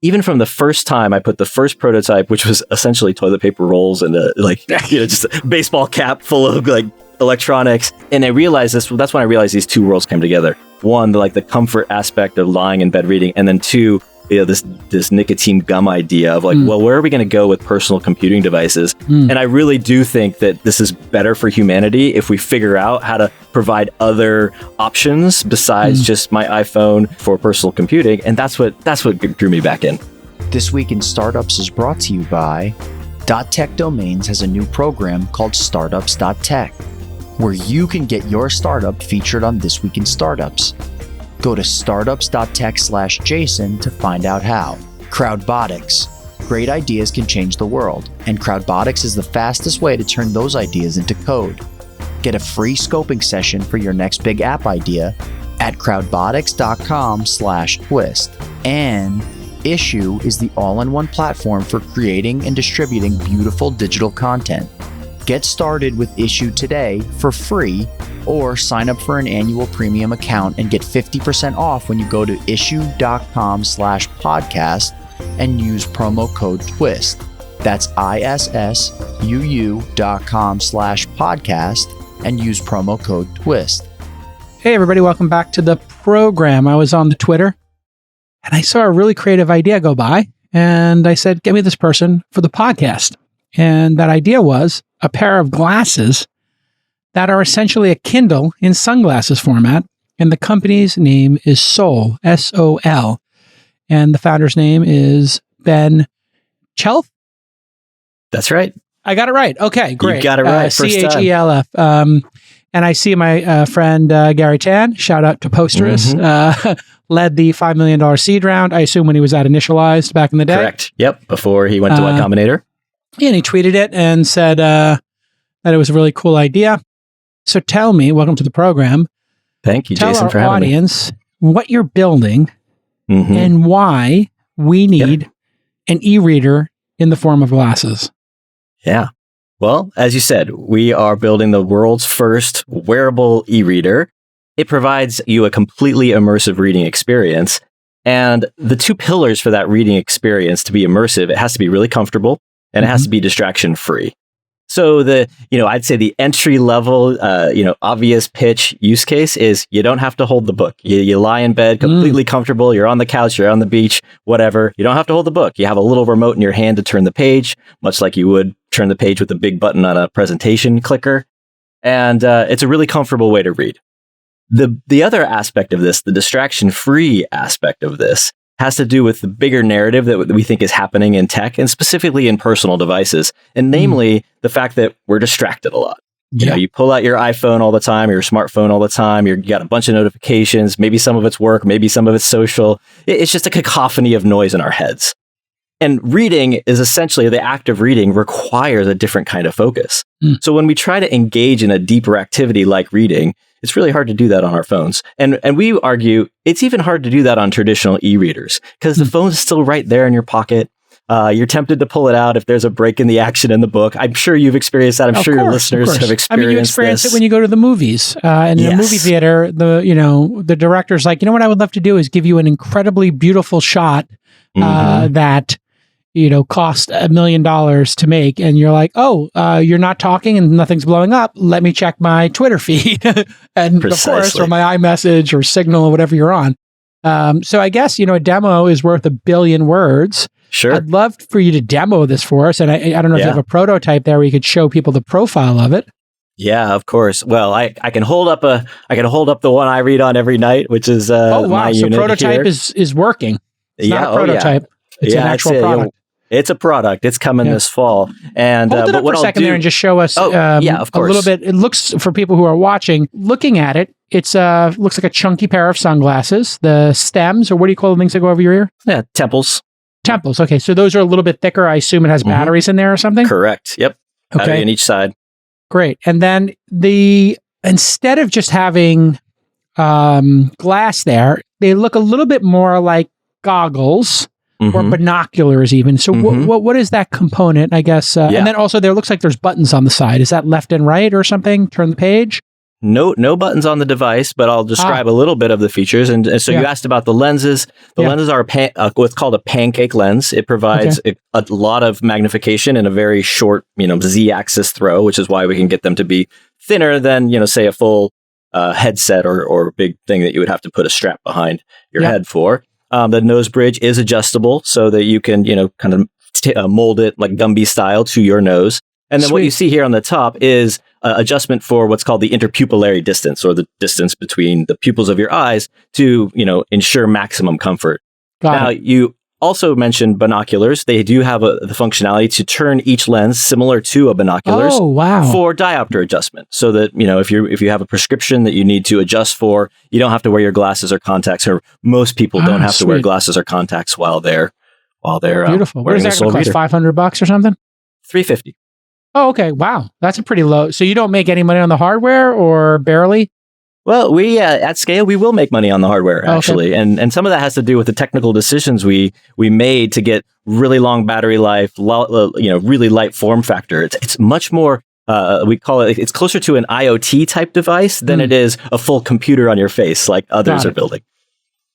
even from the first time I put the first prototype, which was essentially toilet paper rolls and just a baseball cap full of like electronics. And I realized that's when I realized these two worlds came together. One, the comfort aspect of lying in bed reading. And then two, this nicotine gum idea of well, where are we going to go with personal computing devices? And I really do think that this is better for humanity if we figure out how to provide other options besides just my iPhone for personal computing. And that's what drew me back in. This Week in Startups is brought to you by .tech Domains has a new program called Startups.tech, where you can get your startup featured on This Week in Startups. Go to startups.tech/Jason to find out how. Crowdbotics. Great ideas can change the world, and Crowdbotics is the fastest way to turn those ideas into code. Get a free scoping session for your next big app idea at crowdbotics.com/twist. And Issuu is the all-in-one platform for creating and distributing beautiful digital content. Get started with Issuu today for free, or sign up for an annual premium account and get 50% off when you go to issuu.com/podcast and use promo code TWIST. That's ISSUU.com/podcast and use promo code TWIST. Hey everybody, welcome back to the program. I was on the Twitter and I saw a really creative idea go by, and I said, get me this person for the podcast. And that idea was a pair of glasses that are essentially a Kindle in sunglasses format. And the company's name is Sol, S-O-L. And the founder's name is Ben Chelf. That's right. I got it right. Okay, great. You got it right. C-H-E-L-F. And I see my friend Gary Tan, shout out to Posterous, led the $5 million seed round, I assume when he was at Initialized back in the day. Correct. Yep. Before he went to Y Combinator. And he tweeted it and said that it was a really cool idea. So tell me, welcome to the program. Thank you, Jason, for having me. Tell our audience what you're building and why we need an e-reader in the form of glasses. Yeah. Well, as you said, we are building the world's first wearable e-reader. It provides you a completely immersive reading experience. And the two pillars for that reading experience to be immersive, it has to be really comfortable and it has to be distraction free. So I'd say the entry level, obvious pitch use case is you don't have to hold the book. You lie in bed completely comfortable. You're on the couch, you're on the beach, whatever. You don't have to hold the book. You have a little remote in your hand to turn the page, much like you would turn the page with a big button on a presentation clicker. And it's a really comfortable way to read. The other aspect of this, the distraction-free aspect of this, has to do with the bigger narrative that we think is happening in tech and specifically in personal devices. And namely, the fact that we're distracted a lot. You know, you pull out your iPhone all the time, your smartphone all the time, you got a bunch of notifications, maybe some of it's work, maybe some of it's social. It's just a cacophony of noise in our heads. And reading is essentially, the act of reading requires a different kind of focus. So when we try to engage in a deeper activity like reading, it's really hard to do that on our phones. And we argue it's even hard to do that on traditional e-readers because the phone is still right there in your pocket. You're tempted to pull it out if there's a break in the action in the book. I'm sure you've experienced that. I'm sure your listeners have experienced this. I mean, you experience it when you go to the movies. In a movie theater, the director's like, you know what I would love to do is give you an incredibly beautiful shot that cost $1 million to make. And you're like, you're not talking and nothing's blowing up. Let me check my Twitter feed. And of course, or my iMessage or Signal or whatever you're on. So I guess, a demo is worth 1 billion words. Sure. I'd love for you to demo this for us. And I don't know if you have a prototype there where you could show people the profile of it. Yeah, of course. Well, I can hold up the one I read on every night, which is my unit. So prototype is working. It's not a prototype. It's an actual product. It's a product. It's coming this fall. And hold it up for a second there and just show us of course. A little bit. It looks, for people who are watching, looking at it, it's looks like a chunky pair of sunglasses. The stems, or what do you call the things that go over your ear? Yeah, temples. Temples. Okay, so those are a little bit thicker. I assume it has batteries in there or something? Correct. Yep. Battery on each side. Great. And then instead of just having glass there, they look a little bit more like goggles. Or binoculars even. So what is that component, I guess? And then also there looks like there's buttons on the side. Is that left and right or something? Turn the page? No buttons on the device, but I'll describe a little bit of the features. And so you asked about the lenses. The lenses are what's called a pancake lens. It provides a lot of magnification in a very short, Z-axis throw, which is why we can get them to be thinner than, say, a full headset or big thing that you would have to put a strap behind your head for. The nose bridge is adjustable so that you can, kind of mold it like Gumby style to your nose. And then what you see here on the top is adjustment for what's called the interpupillary distance, or the distance between the pupils of your eyes to, ensure maximum comfort. Now, you also mentioned binoculars. They do have the functionality to turn each lens similar to a binoculars for diopter adjustment. So that, if you have a prescription that you need to adjust for, you don't have to wear your glasses or contacts, or most people don't have to wear glasses or contacts while they're beautiful. What does that cost? $500 or something? $350. Oh, okay. Wow. That's a pretty low. So you don't make any money on the hardware, or barely? Well, we at scale, we will make money on the hardware, actually. And some of that has to do with the technical decisions we made to get really long battery life, really light form factor. It's much more, we call it, it's closer to an IoT type device than it is a full computer on your face like others are building.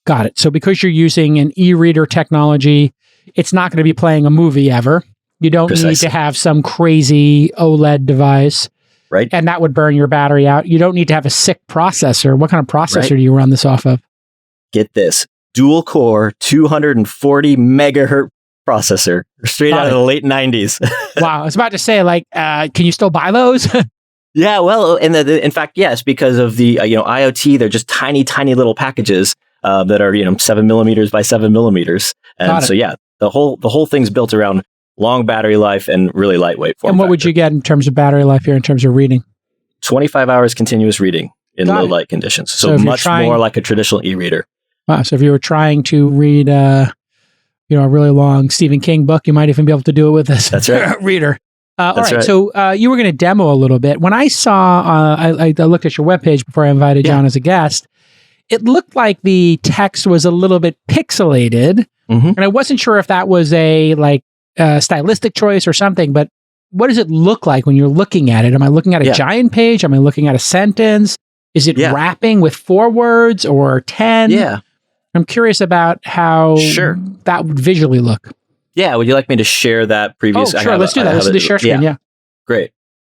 Got it. So because you're using an e-reader technology, it's not going to be playing a movie ever. You don't need to have some crazy OLED device. Right. And that would burn your battery out. You don't need to have a sick processor. What kind of processor do you run this off of? Get this. Dual core, 240 megahertz processor, straight out of the late 90s. Wow. I was about to say, can you still buy those? Yeah, well, in fact, yes, because of the IoT, they're just tiny, tiny little packages that are 7 millimeters by 7 millimeters. And so, the whole thing's built around long battery life and really lightweight form And what factor. would you get in terms of battery life here, in terms of reading? 25 hours continuous reading in low light conditions. So much more like a traditional e-reader. Wow. So if you were trying to read, a really long Stephen King book, you might even be able to do it with this reader. All right. So you were going to demo a little bit. When I saw, I looked at your webpage before I invited John as a guest, it looked like the text was a little bit pixelated. And I wasn't sure if that was a stylistic choice or something, but what does it look like when you're looking at it? Am I looking at a giant page? Am I looking at a sentence? Is it wrapping with 4 words or 10? Yeah. I'm curious about how that would visually look. Yeah. Would you like me to share that previous? Oh, sure. Let's do that. Let's do the share screen. Yeah. Great.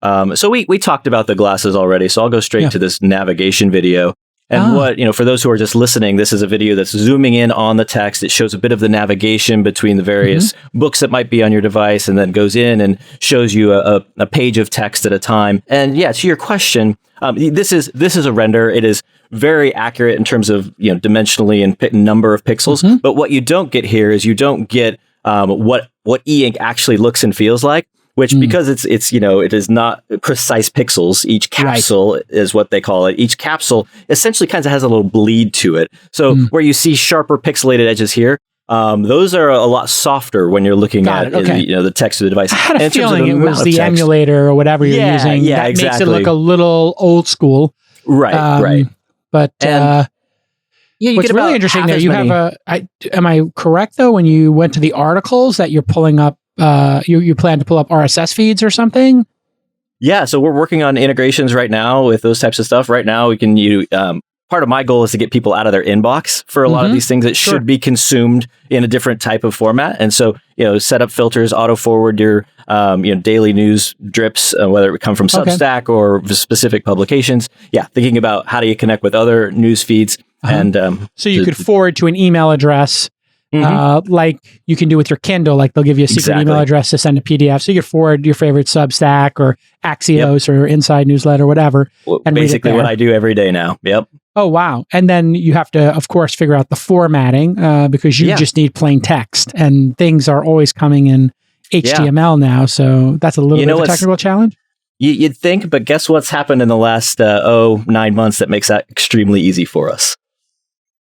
So we talked about the glasses already, so I'll go straight to this navigation video. And for those who are just listening, this is a video that's zooming in on the text. It shows a bit of the navigation between the various books that might be on your device, and then goes in and shows you a page of text at a time. And to your question, this is a render. It is very accurate in terms of dimensionally and number of pixels. But what you don't get here is you don't get what e-ink actually looks and feels like. Which, because it's it is not precise pixels. Each capsule is what they call it. Each capsule essentially kind of has a little bleed to it. So where you see sharper pixelated edges here, those are a lot softer when you're looking at the text of the device. I had a feeling it was the emulator or whatever you're using that makes it look a little old school. Right. But what's really interesting there, you have am I correct though, when you went to the articles that you're pulling up, you plan to pull up RSS feeds or something? Yeah, so we're working on integrations right now with those types of stuff. Right now, we can part of my goal is to get people out of their inbox for a lot of these things that should be consumed in a different type of format. And so, set up filters, auto forward your daily news drips, whether it come from Substack or specific publications. Yeah, thinking about how do you connect with other news feeds. And so you could forward to an email address. Like you can do with your Kindle, like they'll give you a secret email address to send a PDF. So you could forward your favorite Substack or Axios or Inside Newsletter, whatever. Well, and basically what I do every day now. Yep. Oh, wow. And then you have to, of course, figure out the formatting because you just need plain text, and things are always coming in HTML now. So that's a little bit of a technical challenge. You'd think, but guess what's happened in the last 9 months that makes that extremely easy for us?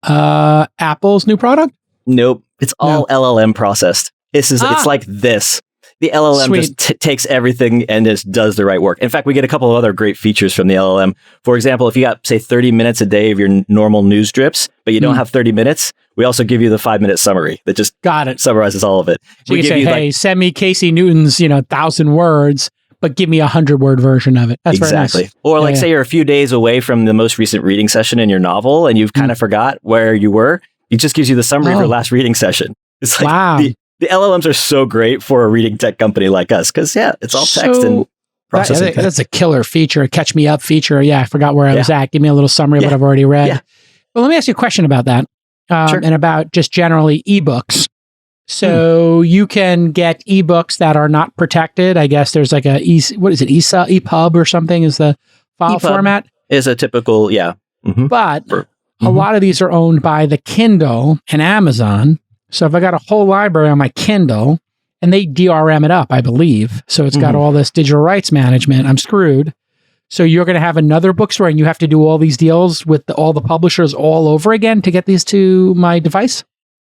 Apple's new product? Nope. It's all LLM processed. It's like this. The LLM just takes everything and just does the right work. In fact, we get a couple of other great features from the LLM. For example, if you got, say, 30 minutes a day of your normal news drips, but you don't have 30 minutes, we also give you the 5-minute summary that just summarizes all of it. So you can say, hey, send me Casey Newton's, 1,000 words, but give me 100-word version of it. That's exactly. Very nice. Or like say you're a few days away from the most recent reading session in your novel and you've kind of forgot where you were. It just gives you the summary of your last reading session. It's like the LLMs are so great for a reading tech company like us because it's all text and processing. That's a killer feature, a catch me up feature. Yeah, I forgot where I was at. Give me a little summary of what I've already read. Yeah. Well, let me ask you a question about that and about just generally ebooks. So you can get ebooks that are not protected. I guess there's like EPUB or something is the file format. Is a typical, But a lot of these are owned by the Kindle and Amazon. So if I got a whole library on my Kindle and they DRM it up, I believe. So it's got all this digital rights management. I'm screwed. So you're going to have another bookstore and you have to do all these deals with all the publishers all over again to get these to my device?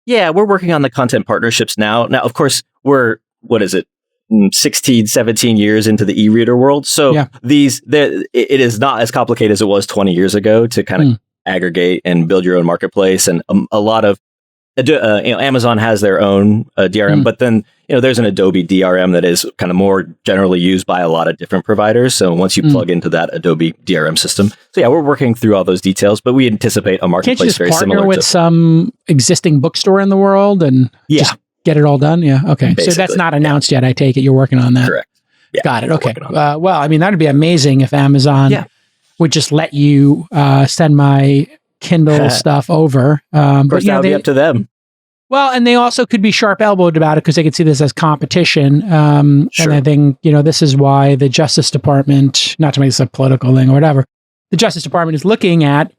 Yeah, we're working on the content partnerships now. Now, of course, we're, 16, 17 years into the e-reader world. So it is not as complicated as it was 20 years ago to kind of aggregate and build your own marketplace. And a lot of, Amazon has their own DRM, but then, there's an Adobe DRM that is kind of more generally used by a lot of different providers. So once you plug into that Adobe DRM system. So we're working through all those details, but we anticipate a marketplace very similar. Can't you just partner with some existing bookstore in the world and just get it all done? Yeah. Okay. Basically, so that's not announced yet. I take it you're working on that. Correct. Yeah, got it. Okay. Well, I mean, that'd be amazing if Amazon would just let you send my Kindle stuff over. Of course, that'll be up to them. Well, and they also could be sharp-elbowed about it because they could see this as competition. And I think, this is why the Justice Department, not to make this a political thing or whatever, the Justice Department is looking at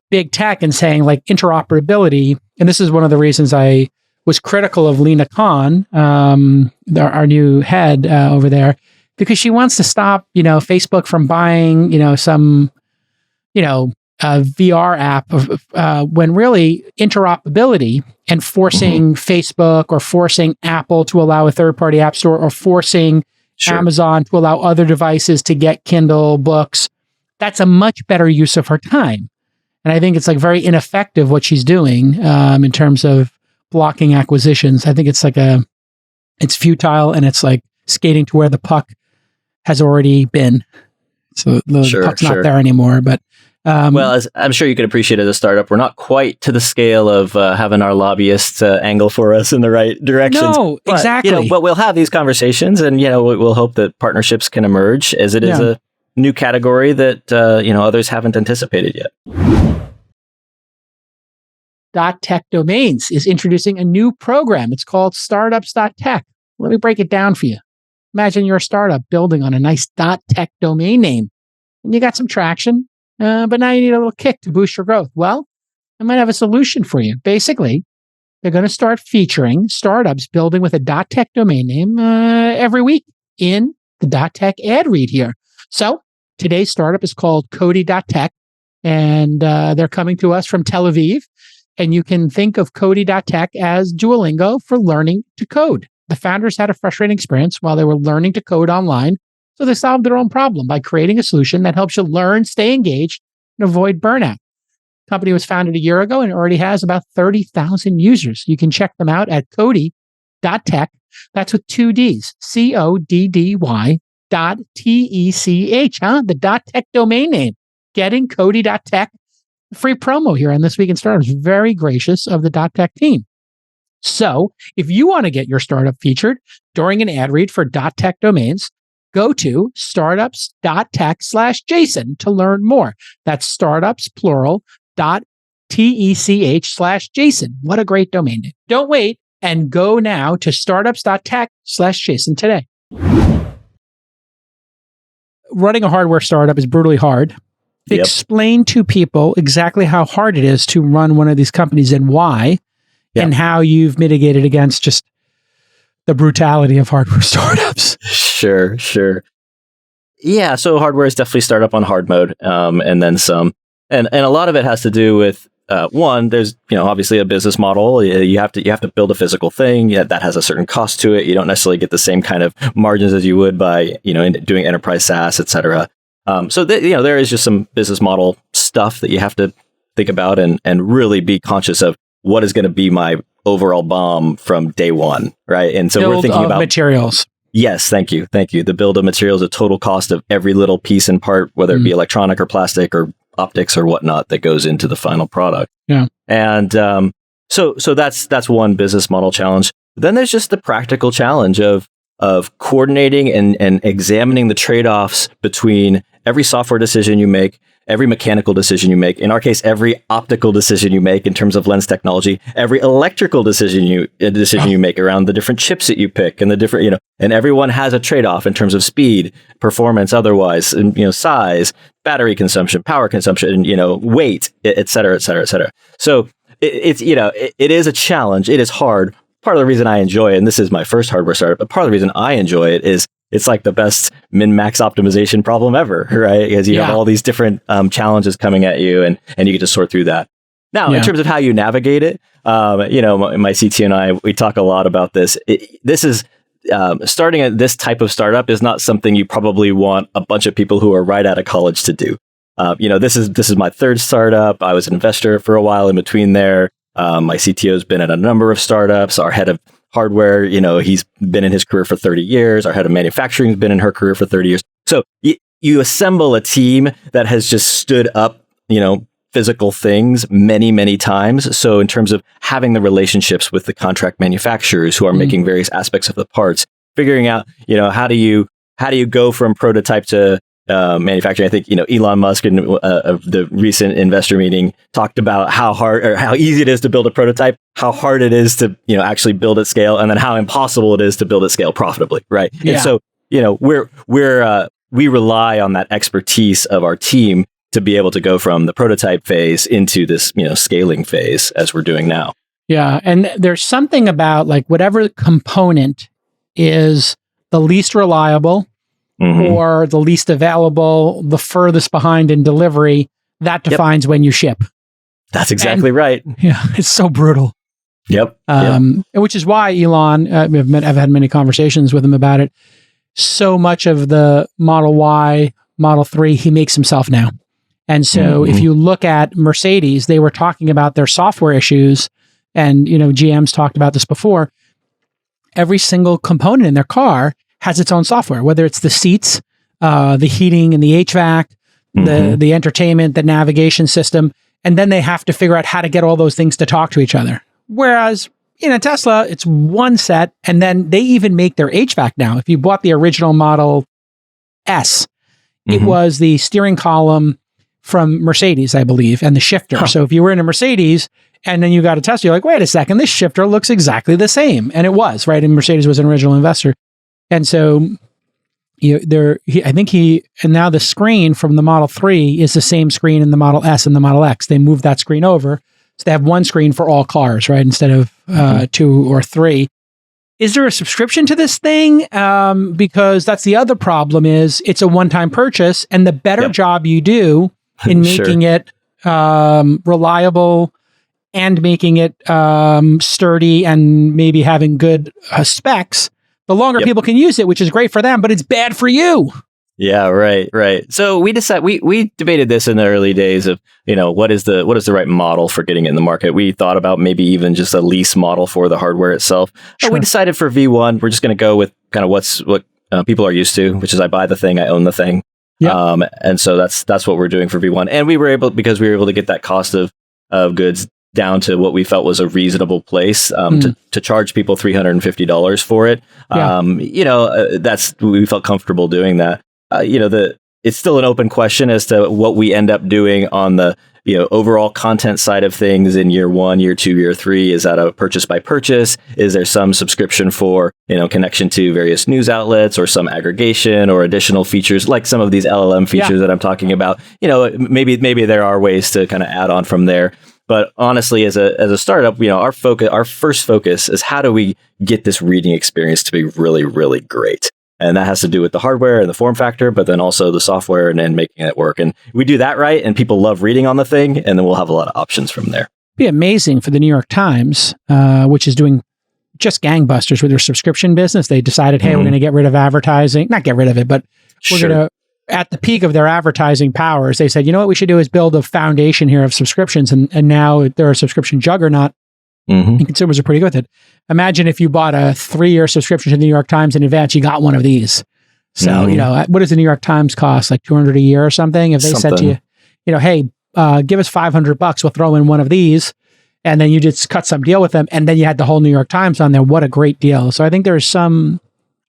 big tech and saying like interoperability. And this is one of the reasons I was critical of Lena Khan, our new head over there, because she wants to stop, Facebook from buying, some, a VR app when really interoperability and forcing Facebook or forcing Apple to allow a third-party app store or forcing Amazon to allow other devices to get Kindle books, that's a much better use of her time. And I think it's like very ineffective what she's doing in terms of blocking acquisitions. I think it's like it's futile and it's like skating to where the puck has already been. So the puck's not there anymore, but well, as I'm sure you can appreciate as a startup, we're not quite to the scale of having our lobbyists angle for us in the right directions. No, but, exactly. But we'll have these conversations and, we'll hope that partnerships can emerge as it is a new category that, others haven't anticipated yet. .tech Domains is introducing a new program. It's called Startups.tech. Let me break it down for you. Imagine you're a startup building on a nice .tech domain name and you got some traction. But now you need a little kick to boost your growth. Well, I might have a solution for you. Basically, they're going to start featuring startups building with a .tech domain name every week in the .tech ad read here. So today's startup is called Cody.tech, and they're coming to us from Tel Aviv. And you can think of Cody.tech as Duolingo for learning to code. The founders had a frustrating experience while they were learning to code online. So they solved their own problem by creating a solution that helps you learn, stay engaged, and avoid burnout. The company was founded a year ago and already has about 30,000 users. You can check them out at Cody.tech. That's with 2 Ds, CODDY.TECH, the .tech domain name. Getting Cody.tech. Free promo here on This Week in Startups. Very gracious of the .tech team. So if you want to get your startup featured during an ad read for .tech domains, go to startups.tech/Jason to learn more. That's startups, plural, .tech/Jason. What a great domain name. Don't wait and go now to startups.tech/Jason today. Running a hardware startup is brutally hard. Yep. Explain to people exactly how hard it is to run one of these companies and why, and how you've mitigated against just the brutality of hardware startups. Sure. Yeah, so hardware is definitely startup on hard mode, and then some. And a lot of it has to do with one, there's obviously a business model. You have to build a physical thing. That has a certain cost to it. You don't necessarily get the same kind of margins as you would by doing enterprise SaaS, etc. So there is just some business model stuff that you have to think about and really be conscious of what is going to be my overall BOM from day one, right? And so we're thinking about materials. Yes, thank you. Thank you. The bill of materials, the total cost of every little piece and part, whether it be electronic or plastic or optics or whatnot, that goes into the final product. Yeah. And so that's one business model challenge. Then there's just the practical challenge of coordinating and examining the trade-offs between every software decision you make, every mechanical decision you make, in our case, every optical decision you make in terms of lens technology, every electrical decision you make around the different chips that you pick and the different, and everyone has a trade-off in terms of speed, performance, otherwise, and, size, battery consumption, power consumption, weight, et cetera, et cetera, et cetera. So it is a challenge. It is hard. Part of the reason I enjoy it, and this is my first hardware startup, but part of the reason I enjoy it is it's like the best min-max optimization problem ever, right? Because you have all these different challenges coming at you, and you get to sort through that. Now, in terms of how you navigate it, my CTO and I, we talk a lot about this. This is starting at this type of startup is not something you probably want a bunch of people who are right out of college to do. This is my third startup. I was an investor for a while in between there. My CTO's been at a number of startups. Our head of hardware, he's been in his career for 30 years. Our head of manufacturing has been in her career for 30 years. So you assemble a team that has just stood up, physical things many, many times. So in terms of having the relationships with the contract manufacturers who are making various aspects of the parts, figuring out, how do you go from prototype to manufacturing. I think, Elon Musk in the recent investor meeting talked about how hard or how easy it is to build a prototype, how hard it is to, actually build at scale, and then how impossible it is to build at scale profitably. Right. Yeah. And so, we rely on that expertise of our team to be able to go from the prototype phase into this, scaling phase as we're doing now. Yeah. And there's something about like whatever component is the least reliable, or the least available, the furthest behind in delivery, that defines when you ship. That's exactly right. Yeah, it's so brutal. Yep. Which is why Elon, I've had many conversations with him about it. So much of the Model Y, Model 3, he makes himself now. And so if you look at Mercedes, they were talking about their software issues, and GM's talked about this before. Every single component in their car has its own software, whether it's the seats, the heating and the HVAC, the entertainment, the navigation system, and then they have to figure out how to get all those things to talk to each other. Whereas in a Tesla, it's one set, and then they even make their HVAC now. If you bought the original Model S, it was the steering column from Mercedes, I believe, and the shifter. So if you were in a Mercedes and then you got a Tesla, you're like, wait a second, this shifter looks exactly the same. And it was, right? And Mercedes was an original investor. And so, I think and now the screen from the Model 3 is the same screen in the Model S and the Model X. They moved that screen over. So they have one screen for all cars, right? Instead of 2 or 3. Is there a subscription to this thing? Because that's the other problem is it's a one-time purchase, and the better job you do in making it reliable and making it sturdy and maybe having good specs, the longer people can use it, which is great for them, but it's bad for you. Yeah, right. So we decided we debated this in the early days of, what is the right model for getting it in the market. We thought about maybe even just a lease model for the hardware itself. But we decided for V1, we're just going to go with kind of what people are used to, which is I buy the thing, I own the thing. Yep. And so that's what we're doing for V1. And we were able to get that cost of goods down to what we felt was a reasonable place to charge people $350 for it. We felt comfortable doing that. It's still an open question as to what we end up doing on the overall content side of things in year 1, year 2, year 3. Is that a purchase by purchase? Is there some subscription for connection to various news outlets, or some aggregation or additional features like some of these LLM features that I'm talking about? Maybe there are ways to kind of add on from there. But honestly, as a startup, our first focus is how do we get this reading experience to be really, really great. And that has to do with the hardware and the form factor, but then also the software and then making it work. And we do that right, and people love reading on the thing, and then we'll have a lot of options from there. It'd be amazing for the New York Times, which is doing just gangbusters with their subscription business. They decided, hey, we're going to get rid of advertising. Not get rid of it, but we're going to, at the peak of their advertising powers, they said, what we should do is build a foundation here of subscriptions. And now they're a subscription juggernaut. And consumers are pretty good with it. Imagine if you bought a 3-year subscription to the New York Times in advance, you got one of these. So, what does the New York Times cost? Like $200 a year or something? If they said to you, hey, give us $500, we'll throw in one of these. And then you just cut some deal with them. And then you had the whole New York Times on there. What a great deal. So I think there's some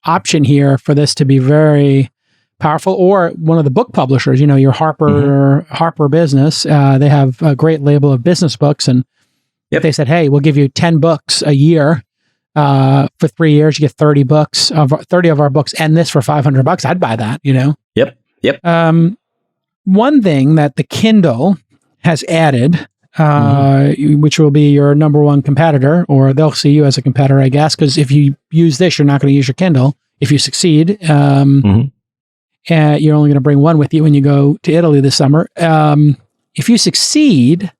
option here for this to be very powerful. Or one of the book publishers, your Harper business, they have a great label of business books. And if they said, hey, we'll give you 10 books a year for 3 years, you get 30 of our books and this for $500, I'd buy that, Yep. One thing that the Kindle has added, which will be your number one competitor, or they'll see you as a competitor, I guess, because if you use this, you're not going to use your Kindle. If you succeed, and you're only going to bring one with you when you go to Italy this summer. If you succeed,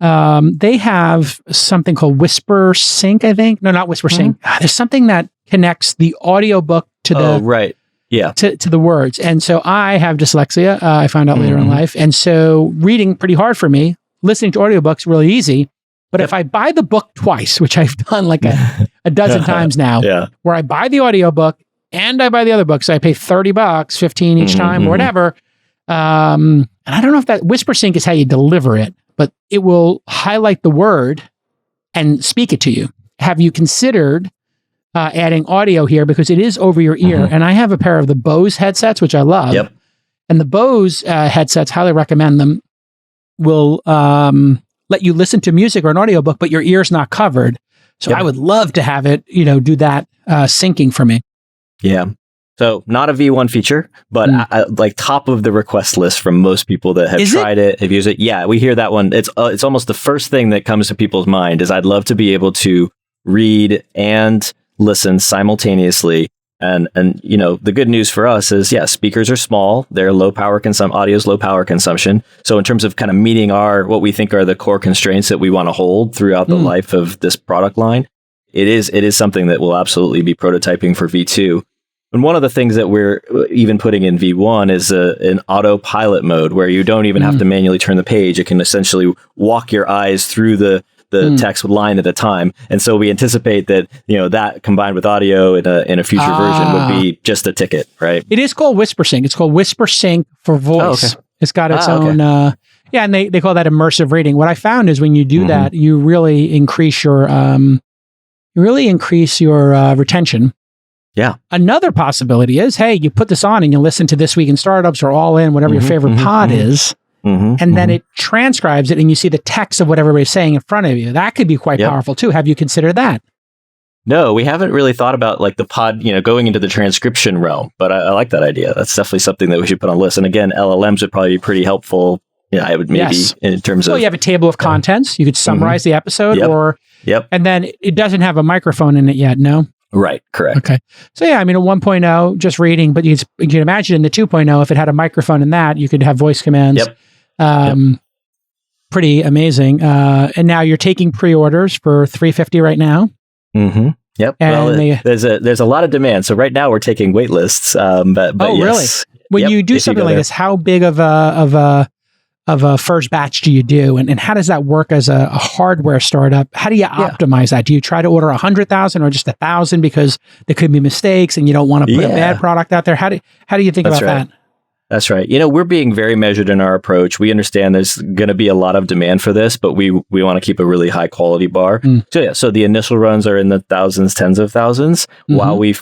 they have something called Whisper Sync, I think. No, not Whisper Sync. There's something that connects the audiobook to to the words. And so I have dyslexia, I found out later in life. And so reading pretty hard for me, listening to audiobooks really easy. But if I buy the book twice, which I've done like a dozen times now, where I buy the audiobook and I buy the other book, so I pay $30, $15 each time or whatever. And I don't know if that Whisper Sync is how you deliver it, but it will highlight the word and speak it to you. Have you considered adding audio here? Because it is over your ear. And I have a pair of the Bose headsets, which I love. And the Bose headsets, highly recommend them, will let you listen to music or an audiobook, but your ear's not covered. So I would love to have it, do that syncing for me. Yeah. So not a V1 feature, but like top of the request list from most people that have tried it, have used it. Yeah, we hear that one. It's almost the first thing that comes to people's mind is I'd love to be able to read and listen simultaneously. And the good news for us is, speakers are small. They're low power audio's low power consumption. So in terms of kind of meeting what we think are the core constraints that we want to hold throughout the life of this product line, it is something that we'll absolutely be prototyping for V2. And one of the things that we're even putting in V1 is an autopilot mode where you don't even have to manually turn the page. It can essentially walk your eyes through the text line at a time. And so we anticipate that, that combined with audio in a future version would be just a ticket, right? It is called Whisper Sync. It's called Whisper Sync for voice. It's got its own, and they call that immersive reading. What I found is when you do that, you really increase your retention. Yeah. Another possibility is, hey, you put this on and you listen to This Week in Startups or All In, whatever your favorite pod is, and then it transcribes it and you see the text of what everybody's saying in front of you. That could be quite powerful too. Have you considered that? No, we haven't really thought about like the pod, going into the transcription realm, but I like that idea. That's definitely something that we should put on the list. And again, LLMs would probably be pretty helpful. I would maybe in terms of... Well, you have a table of contents. You could summarize the episode and then it doesn't have a microphone in it yet, no? Right, correct. Okay. So a 1.0, just reading, but you can imagine in the 2.0, if it had a microphone in that, you could have voice commands. Pretty amazing. And now you're taking pre-orders for $350 right now. Yep. And there's a lot of demand. So right now we're taking wait lists. But really? When you do something like this, how big of a first batch do you do? And how does that work as a hardware startup? How do you optimize that? Do you try to order 100,000 or just 1,000 because there could be mistakes and you don't want to put a bad product out there? How do you think about that? That's right. We're being very measured in our approach. We understand there's going to be a lot of demand for this, but we want to keep a really high quality bar. So the initial runs are in the thousands, tens of thousands, while we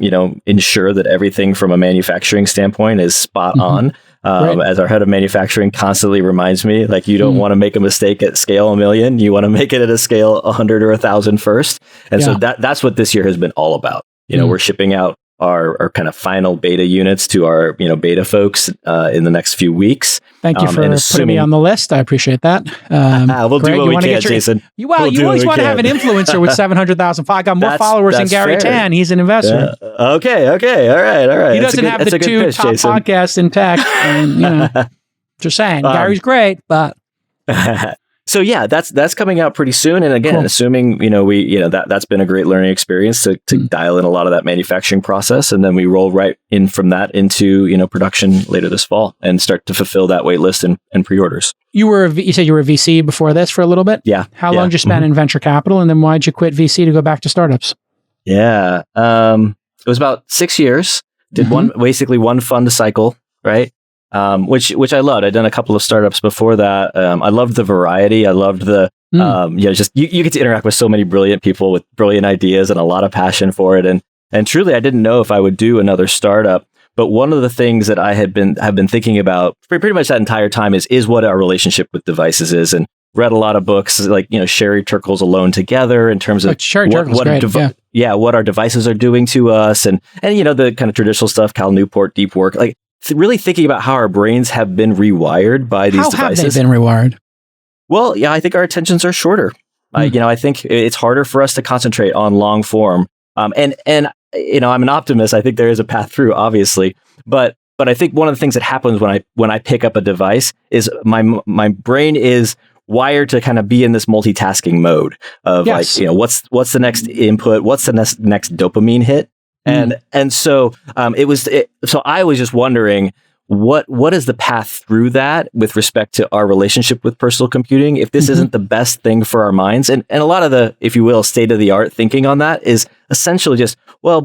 ensure that everything from a manufacturing standpoint is spot on. As our head of manufacturing constantly reminds me, like, you don't want to make a mistake at scale 1 million. You want to make it at a scale 100 or 1,000 first. And so that's what this year has been all about. We're shipping out our kind of final beta units to our beta folks in the next few weeks. Thank you for putting me on the list. I appreciate that. We'll do what we can, Jason. You always want to have an influencer with 700,000. I got more followers than Gary Tan. He's an investor. Okay. All right. He doesn't have the two top podcasts in tech. And, just saying, Gary's great, but... So yeah, that's coming out pretty soon. And again, assuming, that's been a great learning experience to dial in a lot of that manufacturing process. And then we roll right in from that into, production later this fall and start to fulfill that wait list and pre-orders. You said you were a VC before this for a little bit? Yeah. How long did you spend in venture capital? And then why'd you quit VC to go back to startups? Yeah. It was about 6 years. Did basically one fund cycle, right? Which I loved. I'd done a couple of startups before that. I loved the variety. I loved the, just you get to interact with so many brilliant people with brilliant ideas and a lot of passion for it. And truly, I didn't know if I would do another startup. But one of the things that I have been thinking about pretty much that entire time is what our relationship with devices is, and read a lot of books like Sherry Turkle's Alone Together in terms of what our devices are doing to us, and the kind of traditional stuff, Cal Newport, deep work, like really thinking about how our brains have been rewired by these devices. How have they been rewired? Well, yeah, I think our attentions are shorter. I think it's harder for us to concentrate on long form. And I'm an optimist. I think there is a path through, obviously, but I think one of the things that happens when I pick up a device is my brain is wired to kind of be in this multitasking mode of what's the next input, what's the next dopamine hit, and so so I was just wondering what is the path through that with respect to our relationship with personal computing, if this isn't the best thing for our minds. And a lot of the, if you will, state of the art thinking on that is essentially just,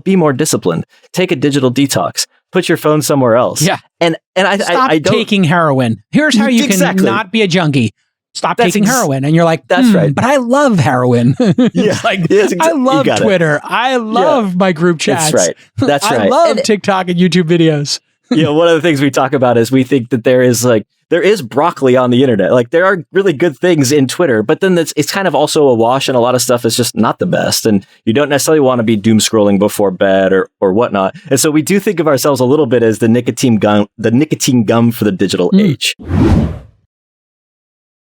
be more disciplined, take a digital detox, put your phone somewhere else. Yeah. And I Stop don't taking heroin. Here's how you can not be a junkie. Stop taking heroin. And you're like, that's right. But I love heroin. Yeah. I love Twitter. I love my group chats. That's right. I love TikTok and YouTube videos. One of the things we talk about is we think that there is broccoli on the internet. Like there are really good things in Twitter, but then it's kind of also a wash, and a lot of stuff is just not the best. And you don't necessarily want to be doom scrolling before bed or whatnot. And so we do think of ourselves a little bit as the nicotine gum for the digital age.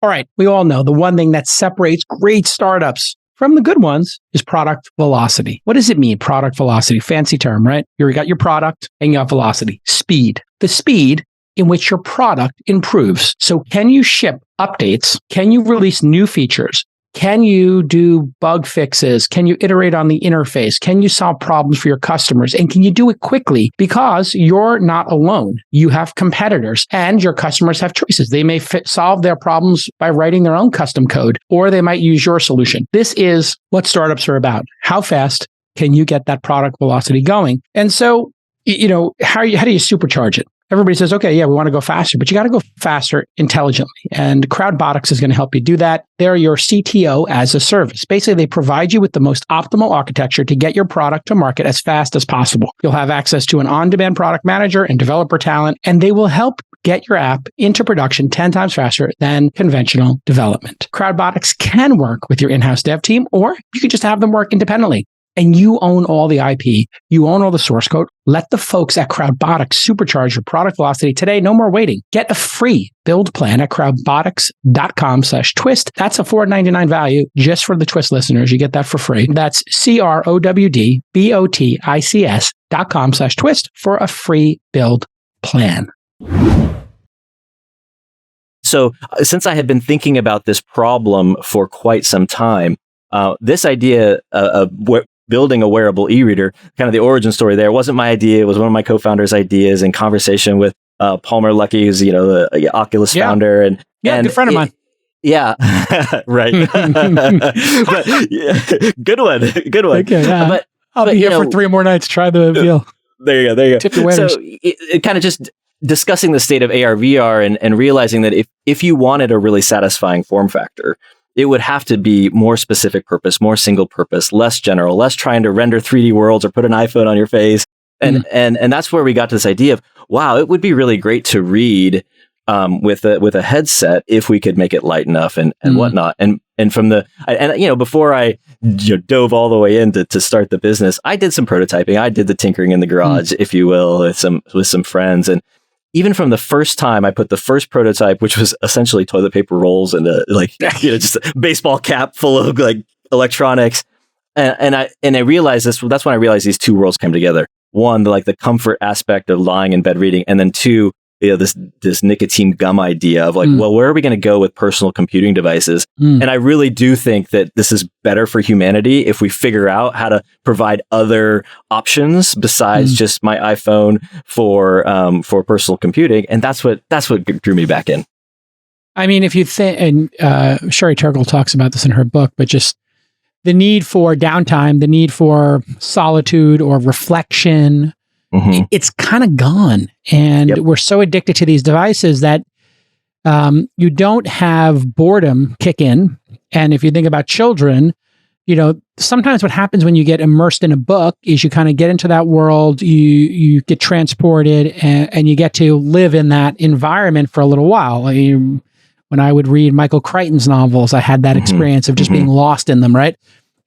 All right. We all know the one thing that separates great startups from the good ones is product velocity. What does it mean, product velocity? Fancy term, right? You got your product and you have velocity. Speed. The speed in which your product improves. So can you ship updates? Can you release new features? Can you do bug fixes? Can you iterate on the interface? Can you solve problems for your customers? And can you do it quickly? Because you're not alone. You have competitors and your customers have choices. They may solve their problems by writing their own custom code, or they might use your solution. This is what startups are about. How fast can you get that product velocity going? And so, how do you supercharge it? Everybody says, okay, yeah, we want to go faster, but you got to go faster intelligently. And Crowdbotics is going to help you do that. They're your CTO as a service. Basically, they provide you with the most optimal architecture to get your product to market as fast as possible. You'll have access to an on-demand product manager and developer talent, and they will help get your app into production 10 times faster than conventional development. Crowdbotics can work with your in-house dev team, or you can just have them work independently. And you own all the IP. You own all the source code. Let the folks at Crowdbotics supercharge your product velocity today. No more waiting. Get a free build plan at crowdbotics.com/twist. That's a $4.99 value just for the Twist listeners. You get that for free. That's crowdbotics.com/twist for a free build plan. So since I had been thinking about this problem for quite some time, this idea of building a wearable e-reader, kind of the origin story there, wasn't my idea. It was one of my co-founders' ideas in conversation with Palmer Luckey, who's the Oculus founder, and good friend of mine. Yeah, right. But, good one. Okay, but I'll be here for 3 more nights. Try the deal. There you go. Tip your waiters. So it kind of just discussing the state of AR, VR, and realizing that if you wanted a really satisfying form factor, it would have to be more specific purpose, more single purpose, less general, less trying to render 3D worlds or put an iPhone on your face. And that's where we got to this idea of, wow, it would be really great to read with a headset if we could make it light enough and whatnot. And before I dove all the way in to start the business, I did some prototyping. I did the tinkering in the garage, if you will, with some friends. And even from the first time I put the first prototype, which was essentially toilet paper rolls and just a baseball cap full of electronics, and I realized this. That's when I realized these two worlds came together. One, the comfort aspect of lying in bed reading, and then two, this nicotine gum idea of like, well, where are we going to go with personal computing devices? And I really do think that this is better for humanity if we figure out how to provide other options besides just my iPhone for personal computing. And that's what drew me back in. I mean, if you think, and Sherry Turkle talks about this in her book, but just the need for downtime, the need for solitude or reflection, it's kind of gone. And we're so addicted to these devices that you don't have boredom kick in. And if you think about children, sometimes what happens when you get immersed in a book is you kind of get into that world, you get transported and you get to live in that environment for a little while. When I would read Michael Crichton's novels, I had that experience of just being lost in them, right?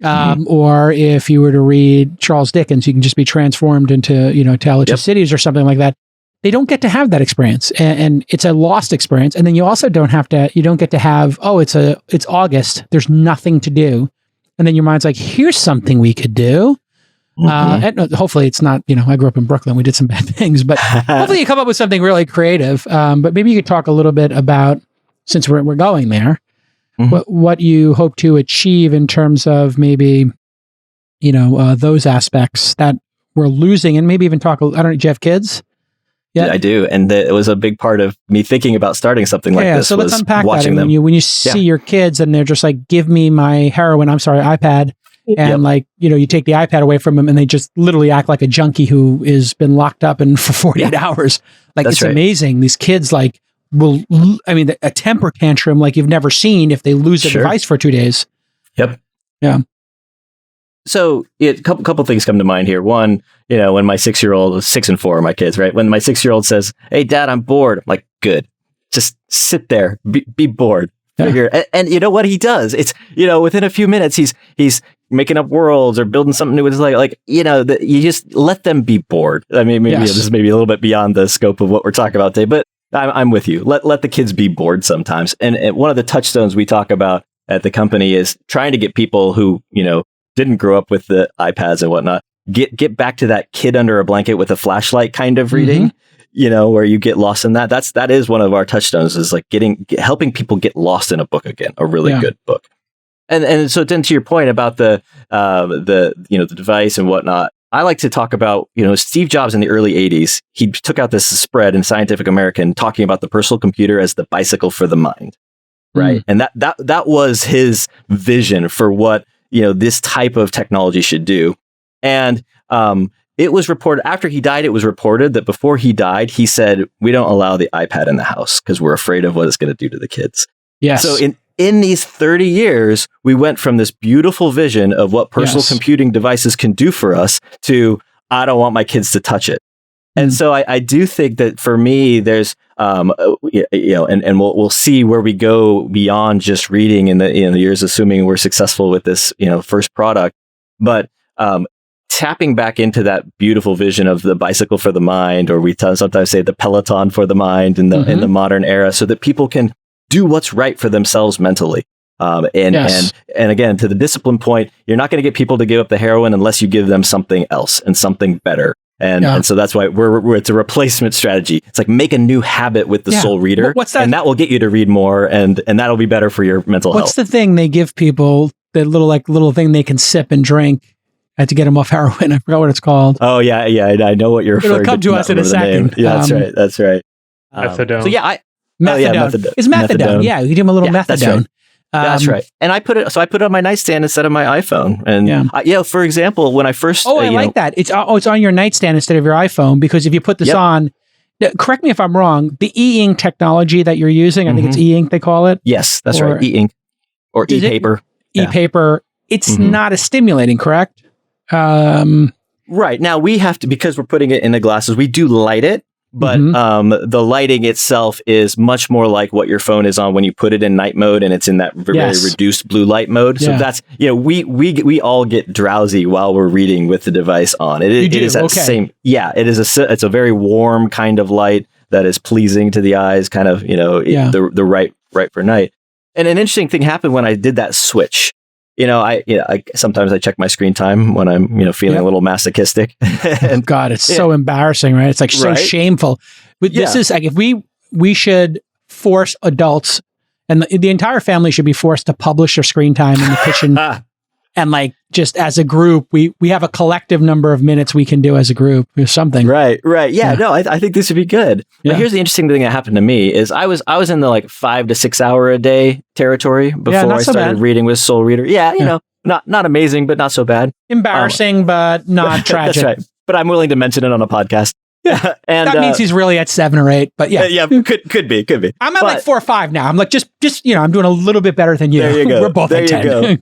Or if you were to read Charles Dickens, you can just be transformed into, Tale of Cities or something like that. They don't get to have that experience, and it's a lost experience. And then you also don't get to have, it's August, there's nothing to do. And then your mind's like, here's something we could do. And hopefully it's not, I grew up in Brooklyn, we did some bad things, but hopefully you come up with something really creative. But maybe you could talk a little bit about, since we're going there, what you hope to achieve in terms of maybe, those aspects that we're losing, and maybe even talk, I don't know, do you have kids? Yeah, I do. And it was a big part of me thinking about starting something like this. So let's unpack that. Them. When you see your kids and they're just like, give me my iPad. And you take the iPad away from them and they just literally act like a junkie who has been locked up for 48 hours. It's amazing. These kids a temper tantrum like you've never seen if they lose a device for 2 days. Yep. Yeah. So a couple things come to mind here. One, when my 6-year-old, 6 and 4 are my kids, right? When my 6-year-old says, "Hey, Dad, I'm bored," I'm like, "Good, just sit there, be bored." Figure, and you know what he does? It's within a few minutes he's making up worlds or building something new. It's you just let them be bored. I mean, maybe this is maybe a little bit beyond the scope of what we're talking about today, but I'm with you. Let the kids be bored sometimes. And one of the touchstones we talk about at the company is trying to get people who didn't grow up with the iPads and whatnot, get back to that kid under a blanket with a flashlight kind of reading, where you get lost in that. That is one of our touchstones, is like helping people get lost in a book again, a really good book. And so then to your point about the device and whatnot, I like to talk about, Steve Jobs in the early 80s, he took out this spread in Scientific American talking about the personal computer as the bicycle for the mind. Right. And that was his vision for what, this type of technology should do. And it was reported after he died, it was reported that before he died, he said, "We don't allow the iPad in the house because we're afraid of what it's going to do to the kids." Yes. So in these 30 years, we went from this beautiful vision of what personal computing devices can do for us to, I don't want my kids to touch it. And so I do think that for me, there's, and we'll see where we go beyond just reading in the years, assuming we're successful with this, first product. But tapping back into that beautiful vision of the bicycle for the mind, or we sometimes say the Peloton for the mind in the modern era, so that people can do what's right for themselves mentally. And again, to the discipline point, you're not going to get people to give up the heroin unless you give them something else and something better. And so that's why it's a replacement strategy. It's like make a new habit with the Soul Reader. What's that? And that will get you to read more, and that'll be better for your mental health. What's the thing they give people, the little thing they can sip and drink to get them off heroin? I forgot what it's called. Oh yeah, I know what you're referring to. It'll come to us in a second. Yeah, that's right. Methadone. So yeah, methadone. It's methadone. Yeah, you give them a little methadone. That's right. That's right. And I put it on my nightstand instead of my iPhone. And for example, when I first I like that. It's on your nightstand instead of your iPhone, because if you put this on, correct me if I'm wrong, the e-ink technology that you're using, I think it's e-ink they call it. Yes, that's right. E-ink or e-paper. E-paper. It's not as stimulating, correct? Right. Now we have to, because we're putting it in the glasses, we do light it. But the lighting itself is much more like what your phone is on when you put it in night mode, and it's in that very reduced blue light mode. So that's, we all get drowsy while we're reading with the device on. It is that same. Yeah, it's a very warm kind of light that is pleasing to the eyes, kind of, the right for night. And an interesting thing happened when I did that switch. I sometimes I check my screen time when I'm, feeling a little masochistic. And God, it's so embarrassing, right? It's like so shameful. But this is like, if we should force adults, and the entire family should be forced to publish their screen time in the kitchen. And like, just as a group, we have a collective number of minutes we can do as a group or something. Right. Yeah. No, I think this would be good. Yeah. But here's the interesting thing that happened to me is I was in the like 5 to 6 hour a day territory before I started reading with Soul Reader. Yeah. You know, not amazing, but not so bad. Embarrassing, but not tragic. That's right. But I'm willing to mention it on a podcast. Yeah. And that means he's really at 7 or 8, but yeah, could be. I'm at like 4 or 5 now. I'm like, just, I'm doing a little bit better than you. There you go. We're both at 10. Go.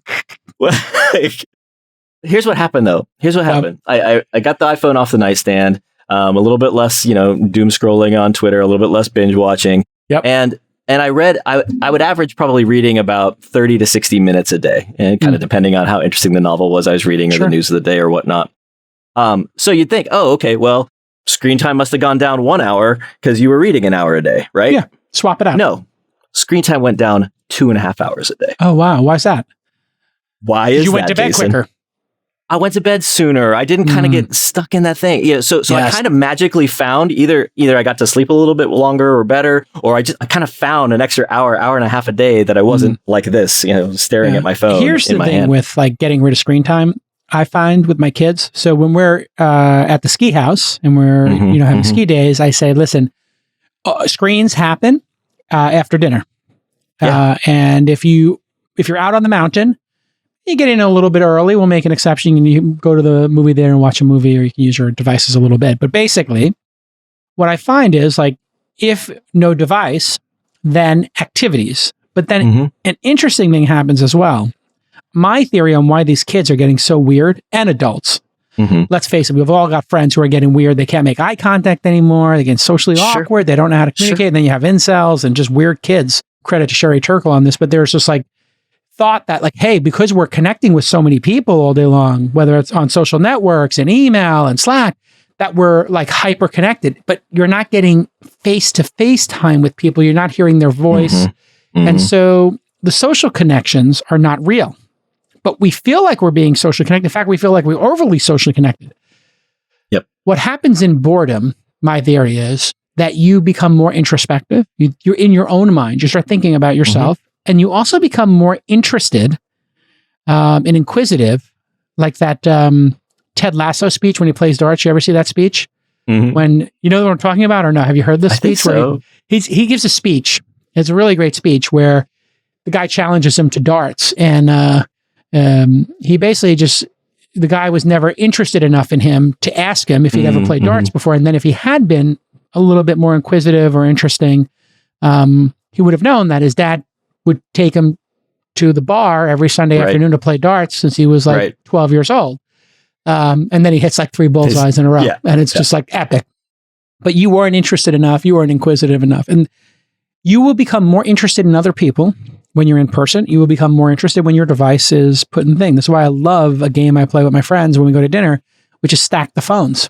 Here's what happened though. I got the iPhone off the nightstand, a little bit less, doom scrolling on Twitter, a little bit less binge watching. Yep. And I read, I would average probably reading about 30 to 60 minutes a day, and kind of depending on how interesting the novel was I was reading or the news of the day or whatnot. So you'd think, oh, okay, well, screen time must have gone down 1 hour because you were reading an hour a day, right? Yeah. Swap it out. No, screen time went down 2.5 hours a day. Oh, wow. Why's that? Why is that, you went to bed Jason? quicker. I went to bed sooner. I didn't kind of get stuck in that thing. Yeah. So I kind of magically found either I got to sleep a little bit longer or better, or I kind of found an extra hour and a half a day that I wasn't like this, staring at my phone. Here's the thing with like getting rid of screen time. I find with my kids. So when we're at the ski house and we're having ski days, I say, listen, screens happen after dinner. Yeah. And if you're out on the mountain, you get in a little bit early, we'll make an exception and you go to the movie theater and watch a movie, or you can use your devices a little bit. But basically, what I find is like, if no device, then activities. But then an interesting thing happens as well. My theory on why these kids are getting so weird, and adults, let's face it, we've all got friends who are getting weird. They can't make eye contact anymore. They get socially awkward. They don't know how to communicate. And then you have incels and just weird kids. Credit to Sherry Turkle on this, but there's just like thought that like, hey, because we're connecting with so many people all day long, whether it's on social networks and email and Slack, that we're like hyper connected, but you're not getting face-to-face time with people. You're not hearing their voice. And so the social connections are not real, but we feel like we're being socially connected. In fact, we feel like we're overly socially connected. Yep. What happens in boredom, my theory is that you become more introspective. You're in your own mind. You start thinking about yourself. And you also become more interested and inquisitive, like that Ted Lasso speech when he plays darts. You ever see that speech? When you know what I'm talking about, or no? Have you heard this speech? So. Where he gives a speech. It's a really great speech where the guy challenges him to darts, and he basically the guy was never interested enough in him to ask him if he'd ever played darts before, and then if he had been a little bit more inquisitive or interesting, he would have known that his dad would take him to the bar every Sunday afternoon to play darts since he was like 12 years old. And then he hits like 3 bullseyes in a row. And it's just like epic. But you weren't interested enough. You weren't inquisitive enough. And you will become more interested in other people when you're in person. You will become more interested when your device is put in thing. That's why I love a game I play with my friends when we go to dinner, which is stack the phones.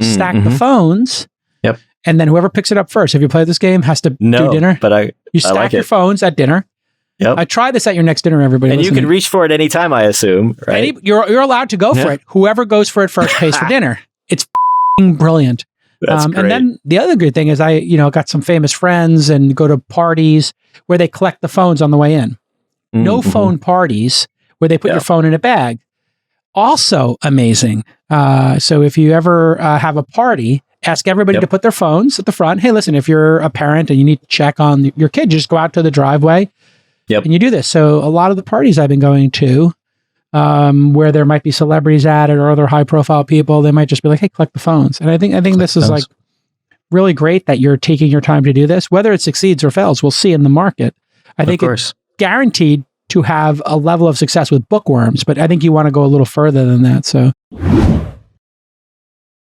Stack the phones. Yep. And then whoever picks it up first, have you played this game, has to do dinner. But you stack your phones at dinner. Yep. I try this at your next dinner, everybody. And you can reach for it anytime, I assume, right? You're allowed to go for it. Whoever goes for it first pays for dinner. It's brilliant. That's great. And then the other good thing is I got some famous friends and go to parties where they collect the phones on the way in. No phone parties where they put your phone in a bag. Also amazing. So if you ever have a party, ask everybody to put their phones at the front. Hey, listen, if you're a parent and you need to check on your kid, you just go out to the driveway and you do this. So a lot of the parties I've been going to, where there might be celebrities at it or other high profile people, they might just be like, hey, collect the phones. And I think this is like really great that you're taking your time to do this. Whether it succeeds or fails, we'll see in the market. I think it's guaranteed to have a level of success with bookworms, but I think you want to go a little further than that. So,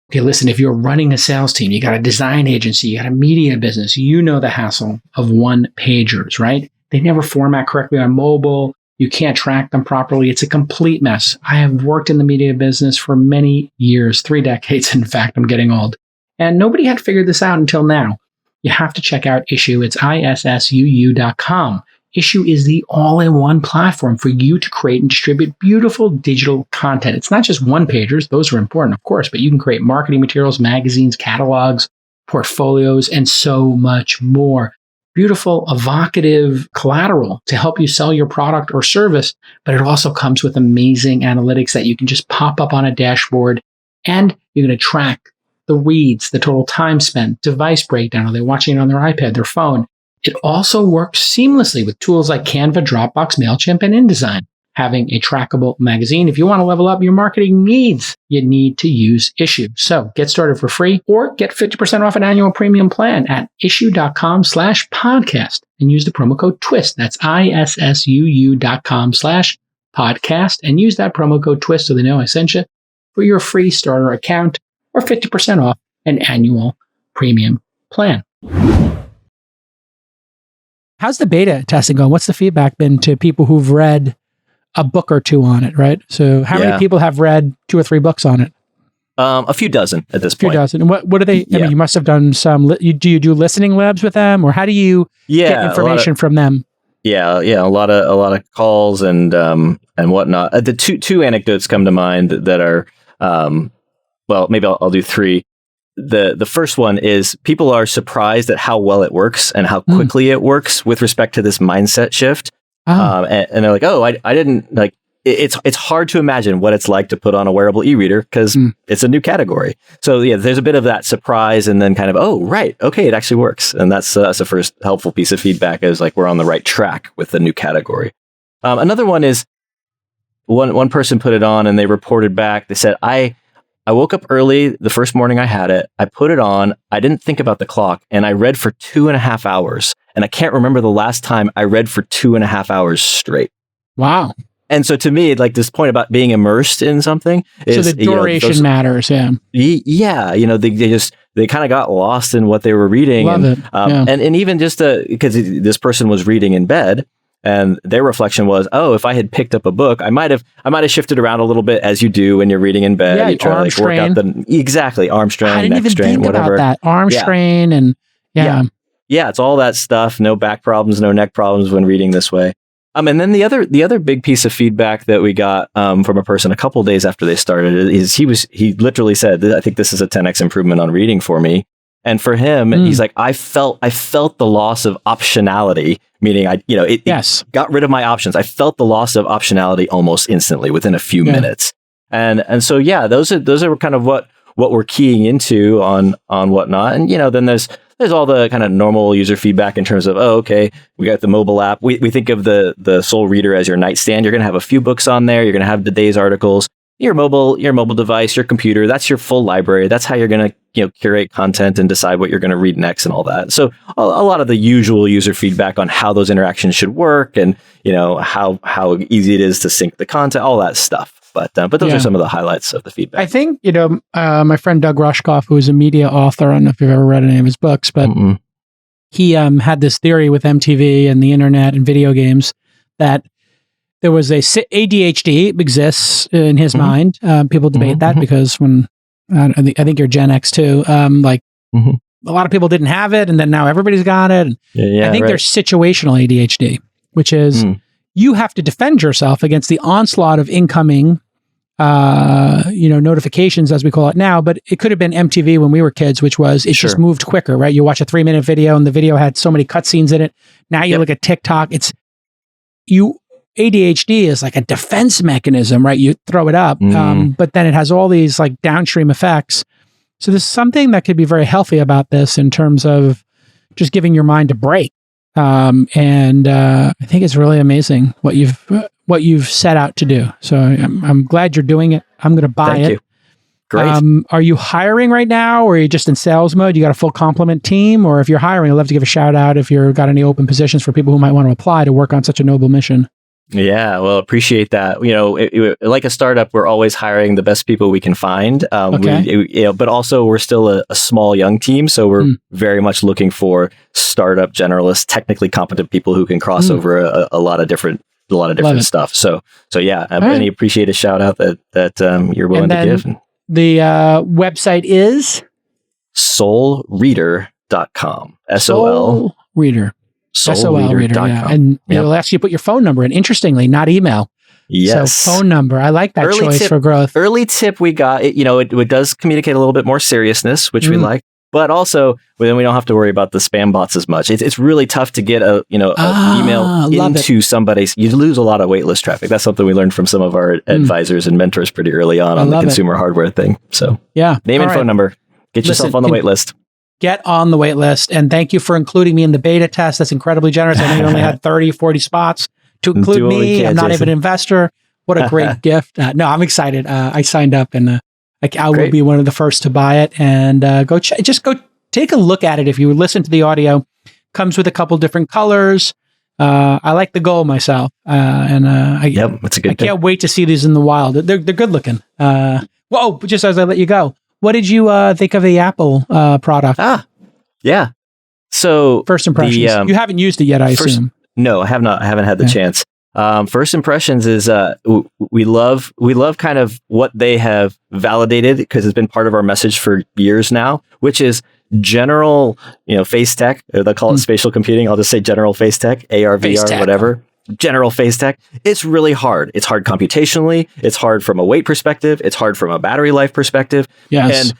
okay, listen, if you're running a sales team, you got a design agency, you got a media business, you know the hassle of one-pagers, right? They never format correctly on mobile. You can't track them properly. It's a complete mess. I have worked in the media business for many years, 3 decades. In fact, I'm getting old. And nobody had figured this out until now. You have to check out Issuu. It's issuu.com. Issuu is the all-in-one platform for you to create and distribute beautiful digital content. It's not just one-pagers. Those are important, of course, but you can create marketing materials, magazines, catalogs, portfolios, and so much more. Beautiful, evocative collateral to help you sell your product or service, but it also comes with amazing analytics that you can just pop up on a dashboard, and you're going to track the reads, the total time spent, device breakdown. Are they watching it on their iPad, their phone? It also works seamlessly with tools like Canva, Dropbox, MailChimp, and InDesign. Having a trackable magazine, if you want to level up your marketing needs, you need to use Issuu. So get started for free or get 50% off an annual premium plan at issuu.com/podcast and use the promo code TWIST. That's ISSUU.com/podcast and use that promo code TWIST so they know I sent you for your free starter account or 50% off an annual premium plan. How's the beta testing going? What's the feedback been to people who've read a book or two on it, right? So how many people have read 2 or 3 books on it? A few dozen at this point. A few dozen. And what do they, I mean, you must have done some, do you do listening labs with them, or how do you get information from them? Yeah. A lot of calls and whatnot. The two anecdotes come to mind that are, well, maybe I'll do 3. The first one is people are surprised at how well it works and how quickly it works with respect to this mindset shift. And they're like, oh, I didn't like, it's hard to imagine what it's like to put on a wearable e-reader because it's a new category. So yeah, there's a bit of that surprise and then kind of, oh, right. Okay. It actually works. And that's the first helpful piece of feedback is like, we're on the right track with the new category. Another one is one person put it on and they reported back. They said, I woke up early the first morning I had it. I put it on. I didn't think about the clock and I read for 2.5 hours. And I can't remember the last time I read for 2.5 hours straight. Wow. And so to me, like this point about being immersed in something is, so the duration matters. Yeah. Yeah. They kind of got lost in what they were reading. Love it. And even just because this person was reading in bed. And their reflection was, oh, if I had picked up a book, I might have shifted around a little bit as you do when you're reading in bed. Yeah, you try to like work out arm strain, neck strain, whatever. About that arm strain and yeah, it's all that stuff. No back problems, no neck problems when reading this way. And then the other big piece of feedback that we got from a person a couple of days after they started is he literally said, I think this is a 10x improvement on reading for me. And for him, he's like, I felt the loss of optionality, meaning it got rid of my options. I felt the loss of optionality almost instantly within a few minutes. And so, yeah, those are kind of what we're keying into on whatnot. And, then there's all the kind of normal user feedback in terms of, oh, okay, we got the mobile app. We think of the Soul Reader as your nightstand. You're going to have a few books on there. You're going to have the day's articles. Your mobile device, your computer, that's your full library. That's how you're going to curate content and decide what you're going to read next and all that. So a lot of the usual user feedback on how those interactions should work and how easy it is to sync the content, all that stuff. But those are some of the highlights of the feedback. I think my friend Doug Rushkoff, who is a media author, I don't know if you've ever read any of his books, but he had this theory with MTV and the internet and video games that there was ADHD exists in his mind. People debate that because when I think you're Gen X too. A lot of people didn't have it, and then now everybody's got it. I think there's situational ADHD, which is you have to defend yourself against the onslaught of incoming, notifications, as we call it now. But it could have been MTV when we were kids, which was it just moved quicker, right? You watch a 3-minute video, and the video had so many cutscenes in it. Now you look at TikTok, ADHD is like a defense mechanism, right? You throw it up, but then it has all these like downstream effects. So there's something that could be very healthy about this in terms of just giving your mind a break. And I think it's really amazing what you've set out to do. So I'm glad you're doing it. I'm going to buy it. You. Great. Are you hiring right now, or are you just in sales mode? You got a full complement team, or if you're hiring, I'd love to give a shout out if you've got any open positions for people who might want to apply to work on such a noble mission. Yeah, well, appreciate that. Like a startup, we're always hiring the best people we can find. But also we're still a small young team, so we're very much looking for startup generalists, technically competent people who can cross over a lot of different stuff. So yeah, I appreciate a shout out that you're willing to give. The website is soulreader.com. Soul Reader. SOL Reader, yeah. And it'll ask you to put your phone number in. Interestingly, not email. Yes. So phone number. I like that early choice tip, for growth. Early tip we got, it does communicate a little bit more seriousness, which we like. But also, then we don't have to worry about the spam bots as much. It's really tough to get an email into somebody's. You lose a lot of waitlist traffic. That's something we learned from some of our advisors and mentors pretty early on the consumer hardware thing. So name and phone number. Get yourself on the waitlist. Get on the waitlist. And thank you for including me in the beta test. That's incredibly generous. I know you only had 30, 40 spots to include me. I'm not even an investor. What a great gift. No, I'm excited. I signed up and I will be one of the first to buy it, and just go take a look at it. If you listen to the audio, comes with a couple different colors. I like the gold myself, it's a good. I can't wait to see these in the wild. They're good looking. Whoa! Just as I let you go, what did you think of the Apple product? So first impressions. You haven't used it yet, I assume. No, I have not. I haven't had the chance. First impressions is we love kind of what they have validated, because it's been part of our message for years now, which is general, face tech. They call it spatial computing. I'll just say general face tech, AR, VR, whatever. General face tech. It's really hard. It's hard computationally. It's hard from a weight perspective. It's hard from a battery life perspective. Yes. And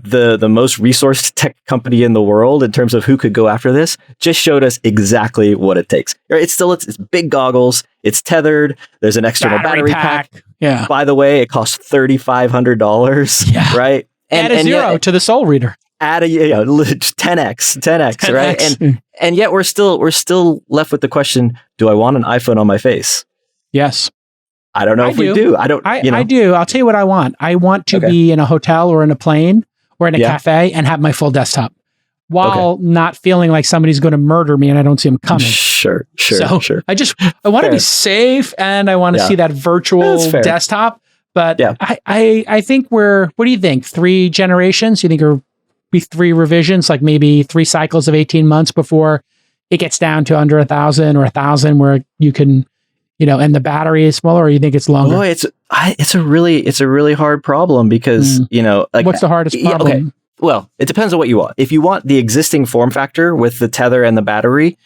the most resourced tech company in the world in terms of who could go after this just showed us exactly what it takes. It's big goggles. It's tethered. There's an external battery pack. Yeah. By the way, it costs $3,500. Yeah. Right. Add a zero to the Soul Reader. Add a 10x, right? And yet we're still left with the question: do I want an iPhone on my face? Yes. I don't know if we do. I don't. I do. I'll tell you what I want. I want to be in a hotel or in a plane or in a cafe and have my full desktop, while not feeling like somebody's going to murder me and I don't see them coming. Sure. I want to be safe, and I want to see that virtual desktop. But I think what do you think? 3 generations? You think it'll be 3 revisions, like maybe 3 cycles of 18 months before it gets down to under 1,000 or 1,000 where you can, and the battery is smaller, or you think it's longer? Boy, it's a really hard problem because, what's the hardest problem? Okay. Well, it depends on what you want. If you want the existing form factor with the tether and the battery,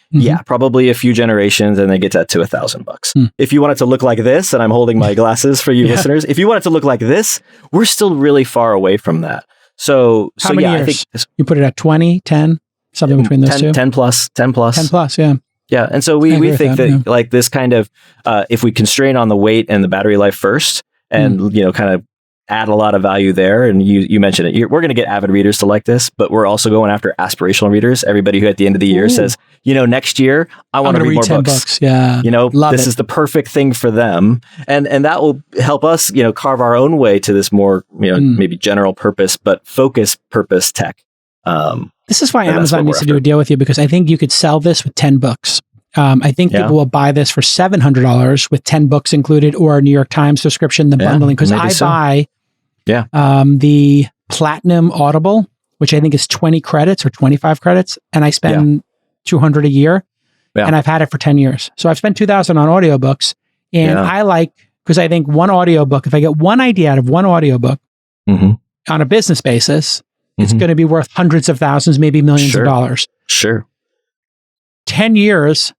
probably a few generations and then get that to $1,000. If you want it to look like this, and I'm holding my glasses for you listeners, if you want it to look like this, we're still really far away from that. So how many years? I think you put it at 20, 10, something between those 10 plus. 10 plus, yeah. Yeah, and so we think that like this kind of, if we constrain on the weight and the battery life first, and kind of add a lot of value there, and you mentioned it, we're going to get avid readers to like this, but we're also going after aspirational readers, everybody who at the end of the year says, next year I want to read more 10 books. Yeah, this is the perfect thing for them, and that will help us, carve our own way to this more, maybe general purpose, but focus purpose tech. This is why Amazon needs to do a deal with you, because I think you could sell this with 10 books. I think people will buy this for $700 with 10 books included, or a New York Times subscription, the bundling. Because I buy the Platinum Audible, which I think is 20 credits or 25 credits, and I spend $200 a year, and I've had it for 10 years. So I've spent $2,000 on audiobooks, and I like, because I think one audiobook, if I get one idea out of one audiobook on a business basis, it's going to be worth hundreds of thousands, maybe millions of dollars. Sure. 10 years,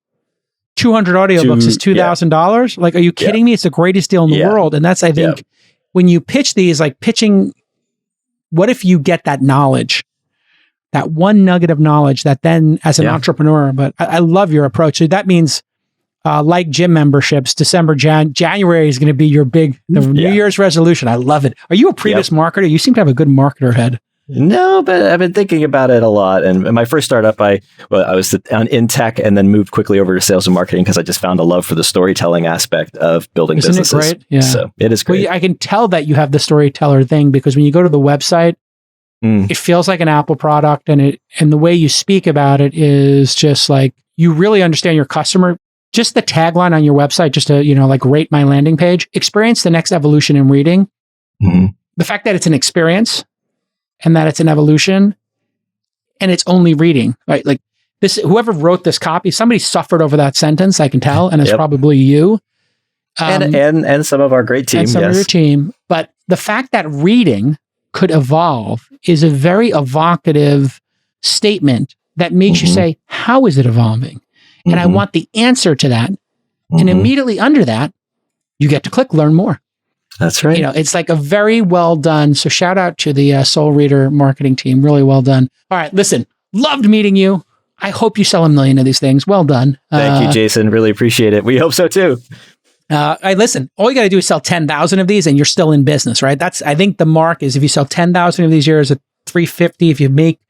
200 audiobooks is $2,000. Like, are you kidding me? It's the greatest deal in the world. And that's, I think, when you pitch these, like pitching, what if you get that knowledge, that one nugget of knowledge that then as an entrepreneur, but I love your approach. So that means like gym memberships, January is going to be your big New Year's resolution. I love it. Are you a previous marketer? You seem to have a good marketer head. No, but I've been thinking about it a lot. And my first startup, I was in tech and then moved quickly over to sales and marketing because I just found a love for the storytelling aspect of building businesses. Isn't it great? Yeah. So it is great. Well, I can tell that you have the storyteller thing, because when you go to the website, it feels like an Apple product, and the way you speak about it is just like, you really understand your customer. Just the tagline on your website, just to, like rate my landing page, experience the next evolution in reading. The fact that it's an experience, and that it's an evolution, and it's only reading, right? Like this, whoever wrote this copy, somebody suffered over that sentence, I can tell, and it's probably you. And some of our great team. And some of your team. But the fact that reading could evolve is a very evocative statement that makes you say, how is it evolving? And I want the answer to that. And immediately under that, you get to click learn more. That's right. It's like a very well done. So shout out to the Soul Reader marketing team. Really well done. All right, listen, loved meeting you. I hope you sell 1 million of these things. Well done. Thank you, Jason. Really appreciate it. We hope so too. Listen, all you got to do is sell 10,000 of these and you're still in business, right? I think the mark is if you sell 10,000 of these years at $350, if you make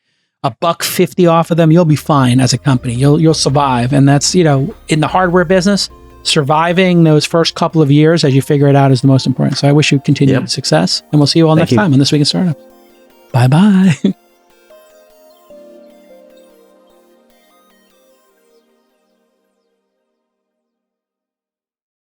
$150 off of them, you'll be fine as a company. You'll survive. And that's, in the hardware business, surviving those first couple of years as you figure it out is the most important. So I wish you continued success, and we'll see you all next time on This Week in Startups. Bye-bye.